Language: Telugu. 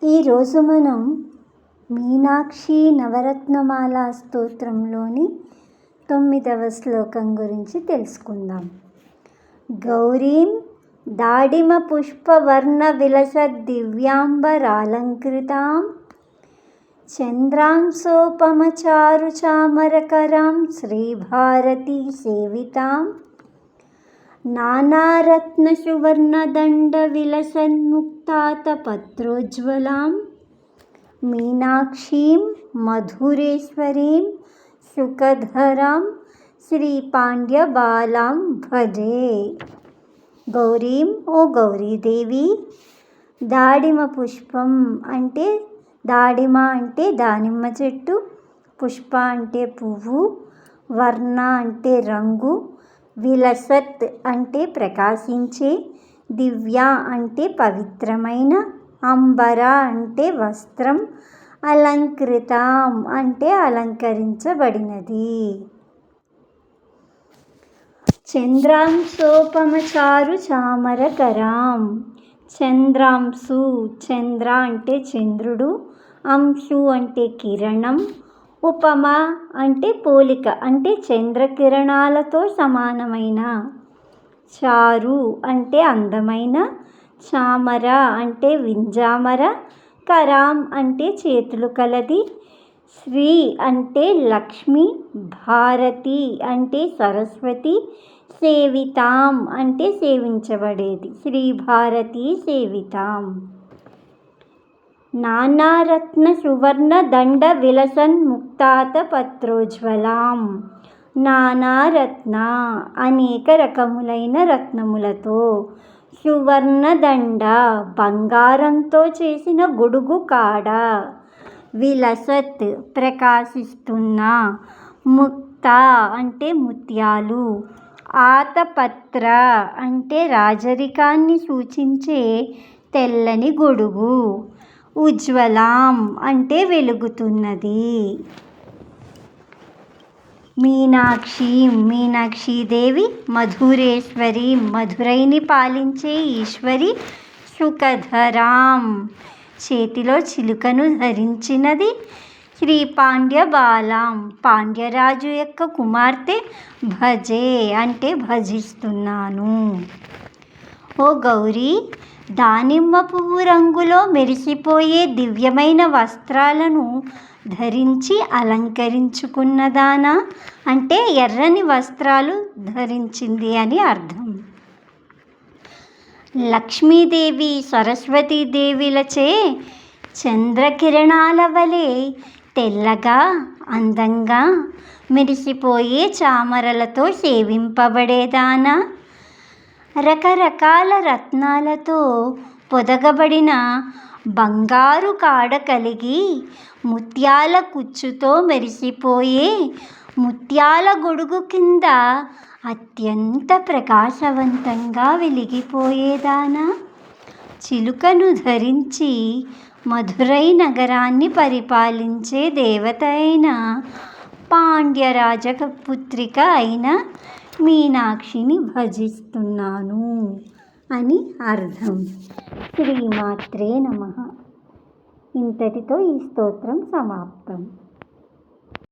ఈరోజు మనం మీనాక్షి నవరత్నమాల స్తోత్రంలోని 9వ శ్లోకం గురించి తెలుసుకుందాం. గౌరీం దాడిమ పుష్పవర్ణ విలసద్ దివ్యాంబరాలంకృతాం చంద్రాంశోపమచారు చామరకరాం శ్రీభారతీ సేవితాం నానారత్నసువర్ణదండవిలసన్ముక్తాతపత్రోజ్వలాం మీనాక్షీం మధురేశ్వరీం సుఖధరాం శ్రీపాండ్యబాలాం భజే. గౌరీం ఓ గౌరీదేవి, దాడిమ పుష్పం అంటే దాడిమ అంటే దానిమ్మ చెట్టు, పుష్ప అంటే పువ్వు, వర్ణ అంటే రంగు, విలసత్ అంటే ప్రకాశించే, దివ్య అంటే పవిత్రమైన, అంబర అంటే వస్త్రం, అలంకృతం అంటే అలంకరించబడినది. చంద్రాంశోపమచారు చామరకరాం, చంద్రాంశు చంద్ర అంటే చంద్రుడు, అంశు అంటే కిరణం, ఉపమ అంటే పోలిక అంటే చంద్రకిరణాలతో సమానమైన, చారు అంటే అందమైన, చామర అంటే వింజామర, కరాం అంటే చేతులు కలది, శ్రీ అంటే లక్ష్మి, భారతి అంటే సరస్వతి, సేవితాం అంటే సేవించబడేది, శ్రీ భారతీ సేవితాం. నానారత్న సువర్ణ దండ విలసన్ ముక్తాత పత్రోజ్వలాం, నానారత్న అనేక రకములైన రత్నములతో, సువర్ణ దండ బంగారంతో చేసిన గొడుగు కాడ, విలసత్ ప్రకాశిస్తున్న, ముక్త అంటే ముత్యాలు, ఆతపత్ర అంటే రాజరికాన్ని సూచించే తెల్లని గొడుగు, ఉజ్వలాం అంటే వెలుగుతున్నది. మీనాక్షి మీనాక్షీదేవి, మధురేశ్వరి మధురైని పాలించే ఈశ్వరి, సుఖధరాం చేతిలో చిలుకను ధరించినది, శ్రీ పాండ్యబాలాం పాండ్యరాజు యొక్క కుమార్తె, భజే అంటే భజిస్తున్నాను. ఓ గౌరీ, దానిమ్మ పువ్వు రంగులో మెరిసిపోయే దివ్యమైన వస్త్రాలను ధరించి అలంకరించుకున్నదానా అంటే ఎర్రని వస్త్రాలు ధరించింది అని అర్థం. లక్ష్మీదేవి సరస్వతీదేవిలచే చంద్రకిరణాల వలె తెల్లగా అందంగా మెరిసిపోయే చామరలతో సేవింపబడేదానా, రకరకాల రత్నాలతో పొదగబడిన బంగారు కాడ కలిగి ముత్యాల కుచ్చుతో మెరిసిపోయే ముత్యాల గొడుగు కింద అత్యంత ప్రకాశవంతంగా వెలిగిపోయేదానా, చిలుకను ధరించి మధురై నగరాన్ని పరిపాలించే దేవత అయిన పాండ్యరాజపుత్రిక అయిన మీనాక్షిని భజిస్తున్నాను అని అర్థం. శ్రీమాత్రే నమః. ఇంతటితో ఈ స్తోత్రం సమాప్తం.